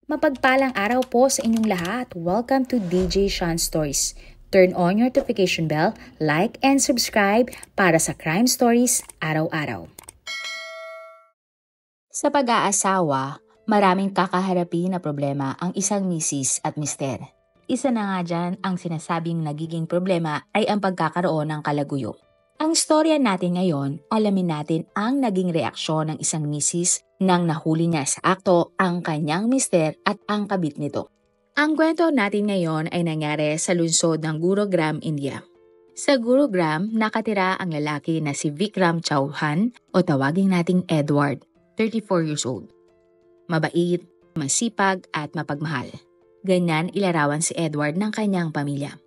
Mapagpalang araw po sa inyong lahat. Welcome to DJ Sean Stories. Turn on your notification bell, like and subscribe para sa crime stories araw-araw. Sa pag-aasawa, maraming kakaharapin na problema ang isang misis at mister. Isa na nga dyan ang sinasabing nagiging problema ay ang pagkakaroon ng kalaguyo. Ang storya natin ngayon, alamin natin ang naging reaksyon ng isang misis nang nahuli niya sa akto ang kanyang mister at ang kabit nito. Ang kwento natin ngayon ay nangyari sa lungsod ng Gurugram, India. Sa Gurugram, nakatira ang lalaki na si Vikram Chauhan o tawagin nating Edward, 34 years old. Mabait, masipag at mapagmahal. Ganyan ilarawan si Edward ng kanyang pamilya.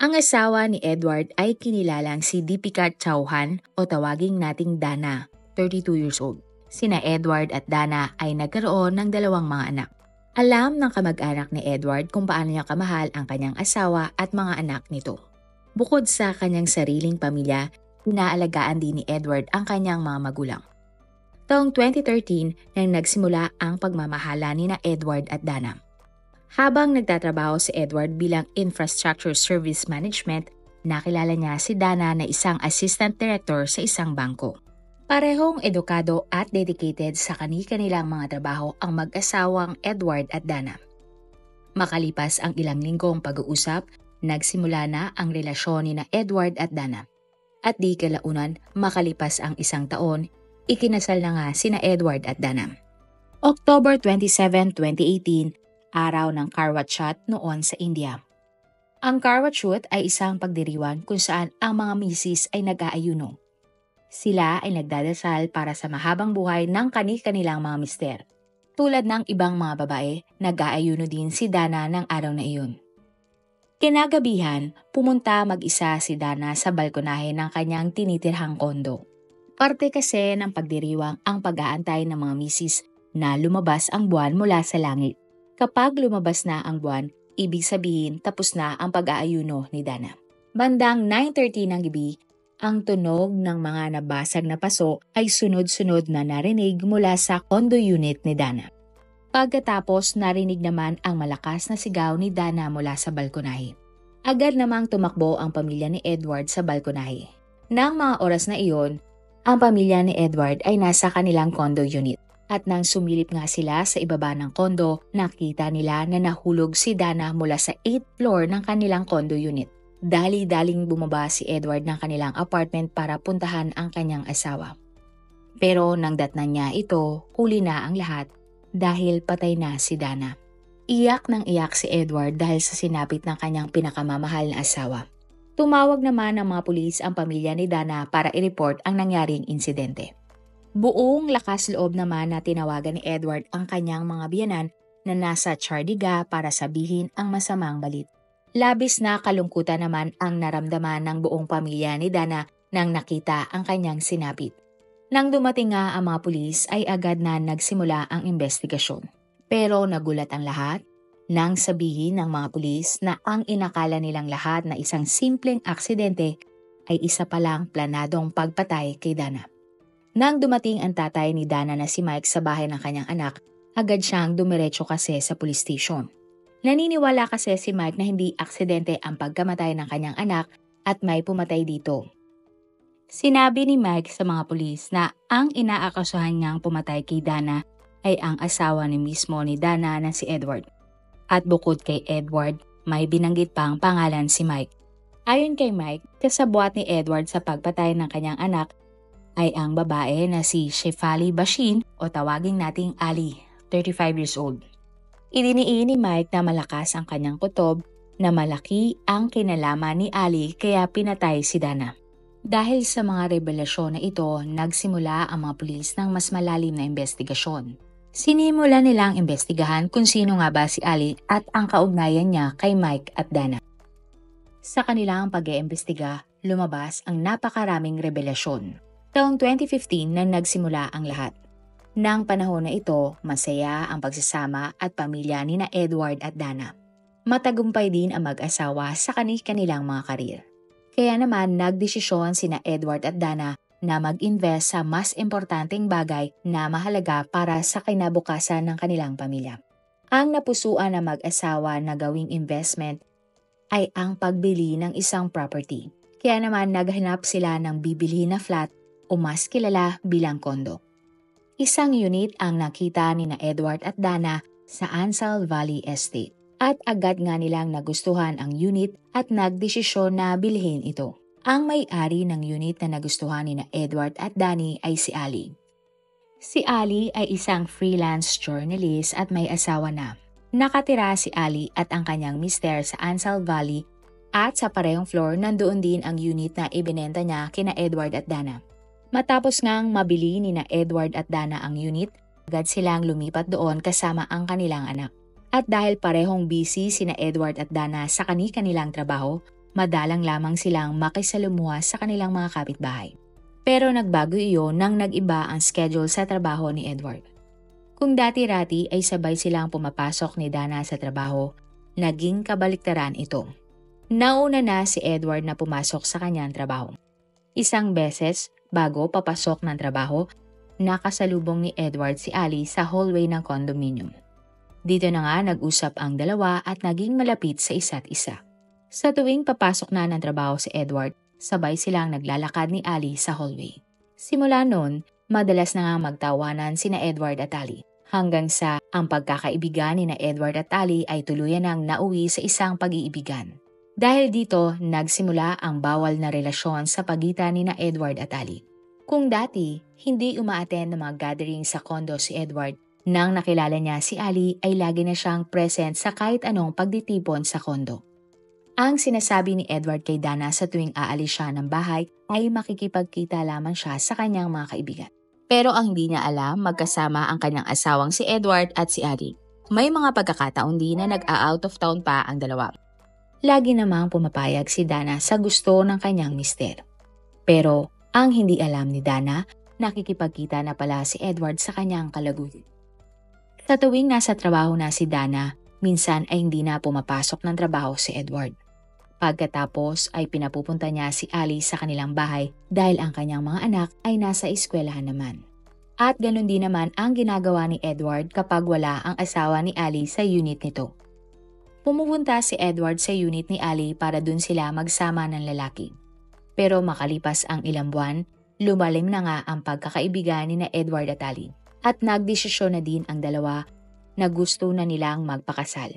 Ang asawa ni Edward ay kinilalang si Deepika Chauhan o tawaging nating Dana, 32 years old. Sina Edward at Dana ay nagkaroon ng dalawang mga anak. Alam ng kamag-anak ni Edward kung paano niya kamahal ang kanyang asawa at mga anak nito. Bukod sa kanyang sariling pamilya, inaalagaan din ni Edward ang kanyang mga magulang. Taong 2013 nang nagsimula ang pagmamahala ni na Edward at Dana. Habang nagtatrabaho si Edward bilang Infrastructure Service Management, nakilala niya si Dana na isang Assistant Director sa isang bangko. Parehong edukado at dedicated sa kani-kanilang mga trabaho ang mag-asawang Edward at Dana. Makalipas ang ilang linggong pag-uusap, nagsimula na ang relasyon ni na Edward at Dana. At di kalaunan, makalipas ang isang taon, ikinasal na nga sina Edward at Dana. October 27, 2018, araw ng Karwa Chauth noon sa India. Ang Karwa Chauth ay isang pagdiriwang kung saan ang mga misis ay nag-aayuno. Sila ay nagdadasal para sa mahabang buhay ng kani-kanilang mga mister. Tulad ng ibang mga babae, nag-aayuno din si Dana ng araw na iyon. Kinagabihan, pumunta mag-isa si Dana sa balkonahe ng kanyang tinitirhang kondo. Parte kasi ng pagdiriwang ang pag-aantay ng mga misis na lumabas ang buwan mula sa langit. Kapag lumabas na ang buwan, ibig sabihin tapos na ang pag-aayuno ni Dana. Bandang 9:30 ng gabi, ang tunog ng mga nabasag na paso ay sunod-sunod na narinig mula sa condo unit ni Dana. Pagkatapos narinig naman ang malakas na sigaw ni Dana mula sa balkonahe. Agad namang tumakbo ang pamilya ni Edward sa balkonahe. Nang mga oras na iyon, ang pamilya ni Edward ay nasa kanilang condo unit. At nang sumilip nga sila sa ibaba ng kondo, nakita nila na nahulog si Dana mula sa 8th floor ng kanilang condo unit. Dali-daling bumaba si Edward ng kanilang apartment para puntahan ang kanyang asawa. Pero nang datnan niya ito, huli na ang lahat dahil patay na si Dana. Iyak nang iyak si Edward dahil sa sinapit ng kanyang pinakamamahal na asawa. Tumawag naman ng mga pulis ang pamilya ni Dana para i-report ang nangyaring insidente. Buong lakas loob naman na tinawagan ni Edward ang kanyang mga biyenan na nasa Chandigarh para sabihin ang masamang balit. Labis na kalungkutan naman ang naramdaman ng buong pamilya ni Dana nang nakita ang kanyang sinapit. Nang dumating nga ang mga pulis ay agad na nagsimula ang investigasyon. Pero nagulat ang lahat nang sabihin ng mga pulis na ang inakala nilang lahat na isang simpleng aksidente ay isa palang planadong pagpatay kay Dana. Nang dumating ang tatay ni Dana na si Mike sa bahay ng kanyang anak, agad siyang dumiretso kasi sa police station. Naniniwala kasi si Mike na hindi aksidente ang pagkamatay ng kanyang anak at may pumatay dito. Sinabi ni Mike sa mga pulis na ang inaakasuhan niyang pumatay kay Dana ay ang asawa ni mismo ni Dana na si Edward. At bukod kay Edward, may binanggit pang pangalan si Mike. Ayon kay Mike, kasabwat ni Edward sa pagpatay ng kanyang anak ay ang babae na si Shefali Bashin o tawaging nating Ali, 35 years old. Idiniin ni Mike na malakas ang kanyang kutob na malaki ang kinalaman ni Ali kaya pinatay si Dana. Dahil sa mga revelasyon na ito, nagsimula ang mga pulis ng mas malalim na investigasyon. Sinimula nilang imbestigahan kung sino nga ba si Ali at ang kaugnayan niya kay Mike at Dana. Sa kanilang pag-iimbestiga, lumabas ang napakaraming revelasyon. Taong 2015 nang nagsimula ang lahat. Nang panahon na ito, masaya ang pagsasama at pamilya ni na Edward at Dana. Matagumpay din ang mag-asawa sa kanilang mga karir. Kaya naman nagdesisyon sina Edward at Dana na mag-invest sa mas importanteng bagay na mahalaga para sa kinabukasan ng kanilang pamilya. Ang napusuan na mag-asawa na gawing investment ay ang pagbili ng isang property. Kaya naman naghanap sila ng bibili na flat o mas kilala bilang kondo. Isang unit ang nakita ni na Edward at Dana sa Ansel Valley Estate at agad nga nilang nagustuhan ang unit at nagdesisyon na bilhin ito. Ang may-ari ng unit na nagustuhan ni na Edward at Danny ay si Ali. Si Ali ay isang freelance journalist at may asawa na. Nakatira si Ali at ang kanyang mister sa Ansel Valley at sa parehong floor nandoon din ang unit na ibinenta niya kina Edward at Dana. Matapos ngang mabili ni na Edward at Dana ang unit, agad silang lumipat doon kasama ang kanilang anak. At dahil parehong busy sina Edward at Dana sa kani-kanilang trabaho, madalang lamang silang makisalamuha sa kanilang mga kapitbahay. Pero nagbago iyon nang nag-iba ang schedule sa trabaho ni Edward. Kung dati-rati ay sabay silang pumapasok ni Dana sa trabaho, naging kabaliktaran ito. Nauna na si Edward na pumasok sa kanyang trabaho. Isang beses, bago papasok ng trabaho, nakasalubong ni Edward si Ali sa hallway ng condominium. Dito na nga nag-usap ang dalawa at naging malapit sa isa't isa. Sa tuwing papasok na ng trabaho si Edward, sabay silang naglalakad ni Ali sa hallway. Simula noon, madalas na nga magtawanan sina Edward at Ali. Hanggang sa ang pagkakaibigan ni na Edward at Ali ay tuluyan nang nauwi sa isang pag-iibigan. Dahil dito, nagsimula ang bawal na relasyon sa pagitan ni na Edward at Ali. Kung dati, hindi umaattend ng mga gathering sa kondo si Edward, nang nakilala niya si Ali ay lagi na siyang present sa kahit anong pagditipon sa kondo. Ang sinasabi ni Edward kay Dana sa tuwing aalis siya ng bahay ay makikipagkita lamang siya sa kanyang mga kaibigan. Pero ang hindi niya alam, magkasama ang kanyang asawang si Edward at si Ali. May mga pagkakataon din na nag-out of town pa ang dalawa. Lagi namang pumapayag si Dana sa gusto ng kanyang mister. Pero ang hindi alam ni Dana, nakikipagkita na pala si Edward sa kanyang kalaguyo. Sa tuwing nasa trabaho na si Dana, minsan ay hindi na pumapasok ng trabaho si Edward. Pagkatapos ay pinapupunta niya si Ali sa kanilang bahay dahil ang kanyang mga anak ay nasa eskwelahan naman. At ganun din naman ang ginagawa ni Edward kapag wala ang asawa ni Ali sa unit nito. Pumupunta si Edward sa unit ni Ali para dun sila magsama ng lalaki. Pero makalipas ang ilang buwan, lumalim na nga ang pagkakaibigan ni na Edward at Ali. At nagdesisyon na din ang dalawa na gusto na nilang magpakasal.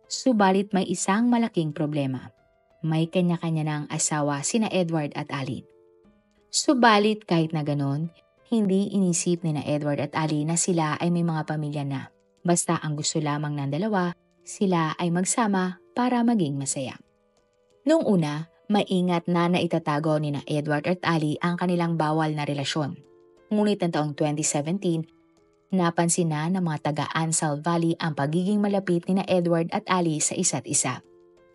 Subalit may isang malaking problema. May kanya-kanya ng asawa sina Edward at Ali. Subalit kahit na ganon, hindi inisip ni na Edward at Ali na sila ay may mga pamilya na. Basta ang gusto lamang ng dalawa, sila ay magsama para maging masaya. Noong una, maingat na naitatago ni na Edward at Ali ang kanilang bawal na relasyon. Ngunit ng taong 2017, napansin na ng mga taga-Ansel Valley ang pagiging malapit ni na Edward at Ali sa isa't isa.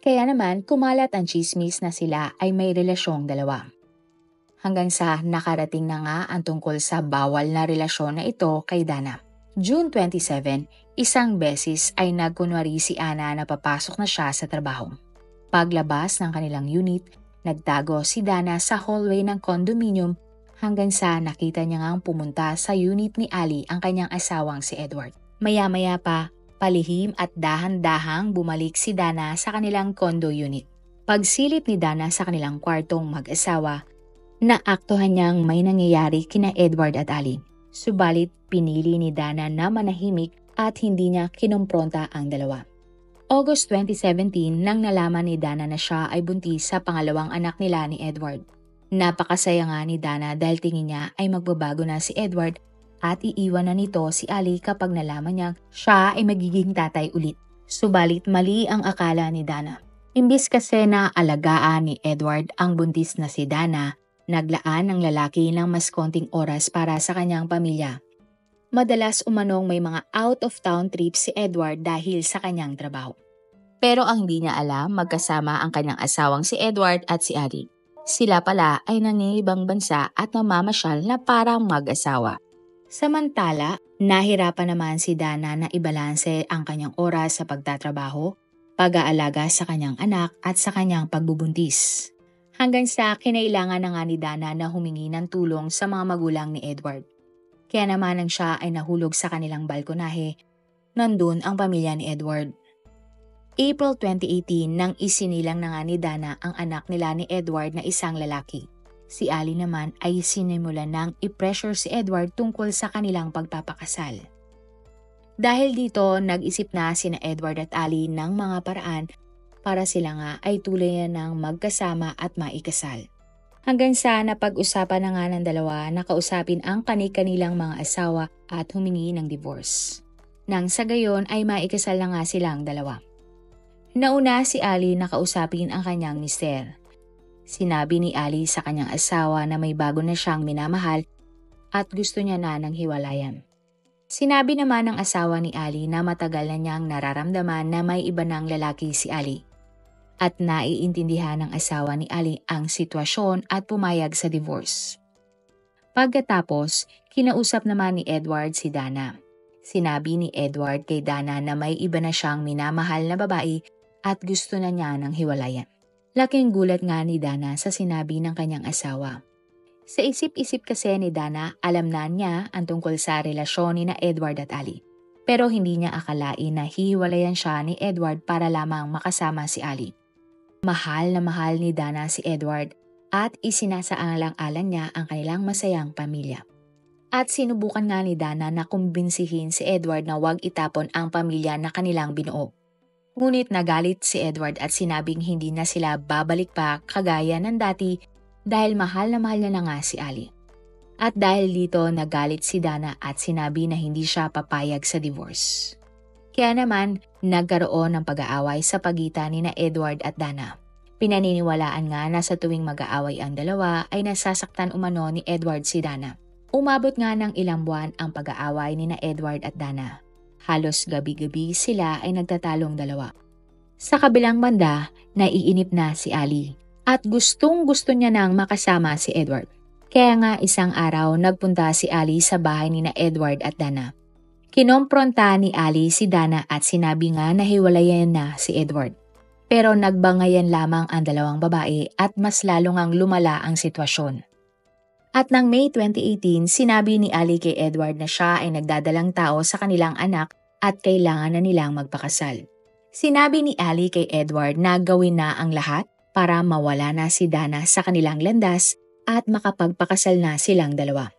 Kaya naman kumalat ang chismis na sila ay may relasyong dalawa. Hanggang sa nakarating na nga ang tungkol sa bawal na relasyon na ito kay Dana. June 27, isang beses ay nagkunwari si Ana na papasok na siya sa trabaho. Paglabas ng kanilang unit, nagtago si Dana sa hallway ng condominium hanggang sa nakita niya ngang pumunta sa unit ni Ali ang kanyang asawang si Edward. Maya-maya pa, palihim at dahan-dahang bumalik si Dana sa kanilang condo unit. Pagsilip ni Dana sa kanilang kwartong mag-asawa, naaktuhan niyang may nangyayari kina Edward at Ali. Subalit pinili ni Dana na manahimik at hindi niya kinompronta ang dalawa. August 2017 nang nalaman ni Dana na siya ay buntis sa pangalawang anak nila ni Edward. Napakasaya nga ni Dana dahil tingin niya ay magbabago na si Edward at iiwan na nito si Ali kapag nalaman niyang siya ay magiging tatay ulit. Subalit mali ang akala ni Dana. Imbis kasi na alagaan ni Edward ang buntis na si Dana, naglaan ng lalaki ng mas konting oras para sa kanyang pamilya. Madalas umanong may mga out-of-town trips si Edward dahil sa kanyang trabaho. Pero ang hindi niya alam, magkasama ang kanyang asawang si Edward at si Ali. Sila pala ay nangingibang bansa at namamasyal na parang mag-asawa. Samantala, nahirapan naman si Dana na ibalanse ang kanyang oras sa pagtatrabaho, pag-aalaga sa kanyang anak at sa kanyang pagbubuntis. Hanggang sa kinailangan na nga ni Dana na humingi ng tulong sa mga magulang ni Edward. Kaya naman nang siya ay nahulog sa kanilang balkonahe, nandun ang pamilya ni Edward. April 2018 nang isinilang na nga ni Dana ang anak nila ni Edward na isang lalaki. Si Ali naman ay sinimulan nang i-pressure si Edward tungkol sa kanilang pagpapakasal. Dahil dito, nag-isip na sina Edward at Ali ng mga paraan para sila nga ay tuluyan ng magkasama at maikasal. Hanggang sa napag-usapan na nga ng dalawa na kausapin ang kani-kanilang mga asawa at humingi ng divorce. Nang sa gayon ay maikasal na nga silang dalawa. Nauna si Ali na kausapin ang kanyang mister. Sinabi ni Ali sa kanyang asawa na may bago na siyang minamahal at gusto niya na ng hiwalayan. Sinabi naman ng asawa ni Ali na matagal na niyang nararamdaman na may iba ng lalaki si Ali. At naiintindihan ng asawa ni Ali ang sitwasyon at pumayag sa divorce. Pagkatapos, kinausap naman ni Edward si Dana. Sinabi ni Edward kay Dana na may iba na siyang minamahal na babae at gusto na niya ng hiwalayan. Laking gulat nga ni Dana sa sinabi ng kanyang asawa. Sa isip-isip kasi ni Dana, alam na niya ang tungkol sa relasyon ni na Edward at Ali. Pero hindi niya akalain na hihiwalayan siya ni Edward para lamang makasama si Ali. Mahal na mahal ni Dana si Edward at isinasaalang-alang niya ang kanilang masayang pamilya. At sinubukan nga ni Dana na kumbinsihin si Edward na huwag itapon ang pamilya na kanilang binuo. Ngunit nagalit si Edward at sinabing hindi na sila babalik pa kagaya ng dati dahil mahal niya na nga si Ali. At dahil dito nagalit si Dana at sinabi na hindi siya papayag sa divorce. Kaya naman nagkaroon ng pag-aaway sa pagitan ni na Edward at Dana. Pinaniniwalaan nga na sa tuwing mag-aaway ang dalawa ay nasasaktan umano ni Edward si Dana. Umabot nga ng ilang buwan ang pag-aaway ni na Edward at Dana. Halos gabi-gabi sila ay nagtatalong dalawa. Sa kabilang banda, naiinip na si Ali at gustong-gusto niya nang makasama si Edward. Kaya nga isang araw nagpunta si Ali sa bahay ni na Edward at Dana. Kinompronta ni Ali si Dana at sinabi nga na hiwalayan na si Edward. Pero nagbangayan lamang ang dalawang babae at mas lalo ngang lumala ang sitwasyon. At ng May 2018, sinabi ni Ali kay Edward na siya ay nagdadalang tao sa kanilang anak at kailangan na nilang magpakasal. Sinabi ni Ali kay Edward na gawin na ang lahat para mawala na si Dana sa kanilang landas at makapagpakasal na silang dalawa.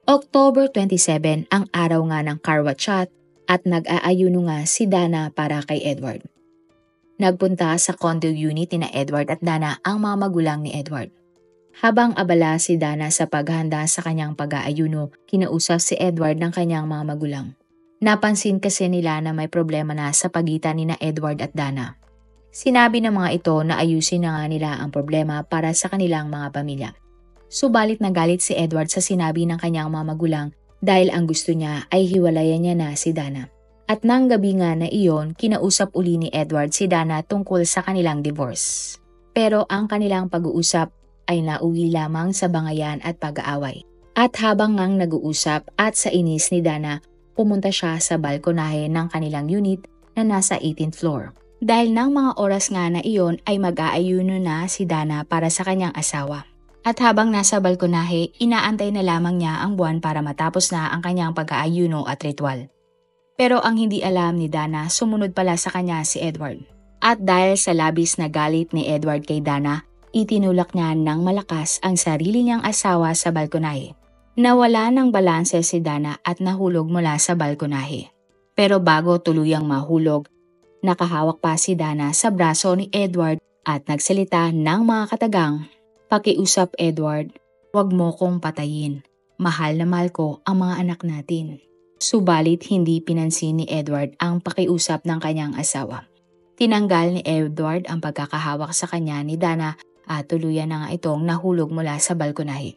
October 27 ang araw nga ng karwatsyat at nag-aayuno nga si Dana para kay Edward. Nagpunta sa condo unit ni na Edward at Dana ang mga magulang ni Edward. Habang abala si Dana sa paghahanda sa kanyang pag-aayuno, kinausap si Edward ng kanyang mga magulang. Napansin kasi nila na may problema na sa pagitan ni na Edward at Dana. Sinabi ng mga ito na ayusin na nga nila ang problema para sa kanilang mga pamilya. Subalit nagalit si Edward sa sinabi ng kanyang mga magulang dahil ang gusto niya ay hiwalayan niya na si Dana. At nang gabi nga na iyon, kinausap uli ni Edward si Dana tungkol sa kanilang divorce. Pero ang kanilang pag-uusap ay nauwi lamang sa bangayan at pag-aaway. At habang ngang nag-uusap at sa inis ni Dana, pumunta siya sa balkonahe ng kanilang unit na nasa 18th floor. Dahil ng mga oras nga na iyon ay mag-aayuno na si Dana para sa kanyang asawa. At habang nasa balkonahe, inaantay na lamang niya ang buwan para matapos na ang kanyang pag-aayuno at ritual. Pero ang hindi alam ni Dana, sumunod pala sa kanya si Edward. At dahil sa labis na galit ni Edward kay Dana, itinulak niya ng malakas ang sarili niyang asawa sa balkonahe. Nawala ng balanse si Dana at nahulog mula sa balkonahe. Pero bago tuluyang mahulog, nakahawak pa si Dana sa braso ni Edward at nagsalita ng mga katagang, "Pakiusap Edward, wag mo kong patayin. Mahal na mahal ko ang mga anak natin." Subalit hindi pinansin ni Edward ang pakiusap ng kanyang asawa. Tinanggal ni Edward ang pagkakahawak sa kanya ni Dana at tuluyan na nga itong nahulog mula sa balkonahe.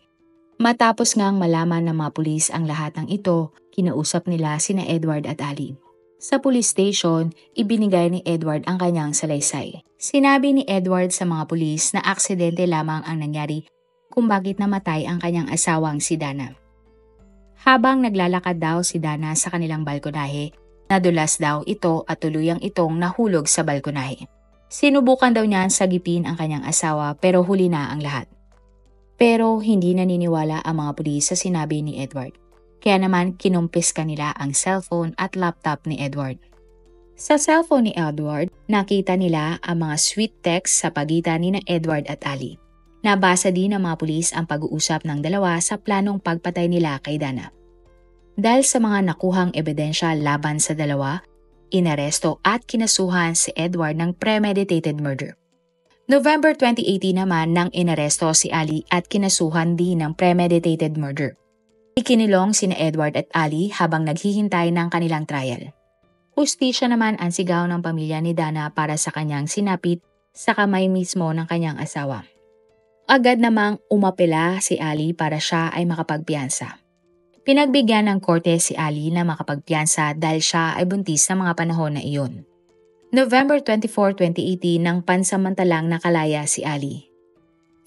Matapos ngang malaman ng mga pulis ang lahat ng ito, kinausap nila sina Edward at Ali. Sa police station, ibinigay ni Edward ang kanyang salaysay. Sinabi ni Edward sa mga pulis na aksidente lamang ang nangyari kung bakit namatay ang kanyang asawang si Dana. Habang naglalakad daw si Dana sa kanilang balkonahe, nadulas daw ito at tuluyang itong nahulog sa balkonahe. Sinubukan daw niyan sagipin ang kanyang asawa pero huli na ang lahat. Pero hindi naniniwala ang mga pulis sa sinabi ni Edward. Kaya naman kinumpis kanila ang cellphone at laptop ni Edward. Sa cellphone ni Edward, nakita nila ang mga sweet text sa pagitan ni Edward at Ali. Nabasa din ng mga pulis ang pag-uusap ng dalawa sa planong pagpatay nila kay Dana. Dahil sa mga nakuhang ebidensya laban sa dalawa, inaresto at kinasuhan si Edward ng premeditated murder. November 2018 naman nang inaresto si Ali at kinasuhan din ng premeditated murder. Ikinilong sina Edward at Ali habang naghihintay ng kanilang trial. Hustisya naman ang sigaw ng pamilya ni Dana para sa kanyang sinapit sa kamay mismo ng kanyang asawa. Agad namang umapela si Ali para siya ay makapagpiyansa. Pinagbigyan ng korte si Ali na makapagpiyansa dahil siya ay buntis sa mga panahon na iyon. November 24, 2018 nang pansamantalang nakalaya si Ali.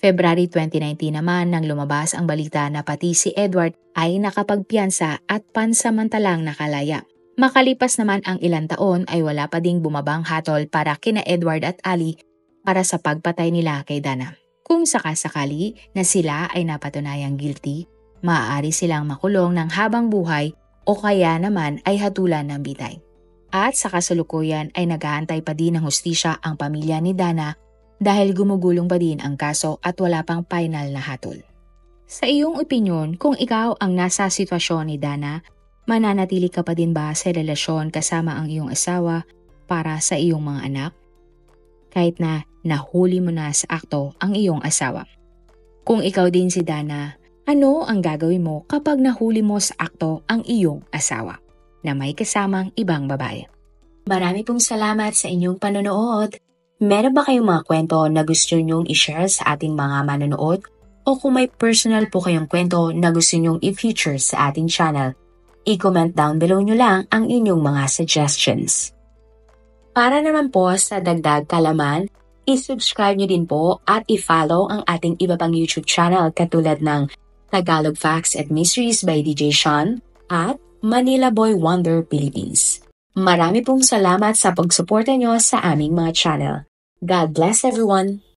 February 2019 naman nang lumabas ang balita na pati si Edward ay nakapagpiyansa at pansamantalang nakalaya. Makalipas naman ang ilang taon ay wala pa ding bumabang hatol para kina Edward at Ali para sa pagpatay nila kay Dana. Kung sakasakali na sila ay napatunayang guilty, maaari silang makulong ng habang buhay o kaya naman ay hatulan ng bitay. At sa kasalukuyan ay nag-aantay pa din ng hustisya ang pamilya ni Dana dahil gumugulong pa din ang kaso at wala pang final na hatol. Sa iyong opinyon, kung ikaw ang nasa sitwasyon ni Dana, mananatili ka pa din ba sa relasyon kasama ang iyong asawa para sa iyong mga anak? Kahit na nahuli mo na sa akto ang iyong asawa. Kung ikaw din si Dana, ano ang gagawin mo kapag nahuli mo sa akto ang iyong asawa na may kasamang ibang babae? Marami pong salamat sa inyong panonood. Meron ba kayong mga kwento na gusto nyong i-share sa ating mga manonood? O kung may personal po kayong kwento na gusto nyong i-feature sa ating channel, i-comment down below nyo lang ang inyong mga suggestions. Para naman po sa dagdag kalaman, i-subscribe nyo din po at i-follow ang ating iba pang YouTube channel katulad ng Tagalog Facts and Mysteries by DJ Sean at Manila Boy Wonder Philippines. Marami pong salamat sa pagsuporta nyo sa aming mga channel. God bless everyone!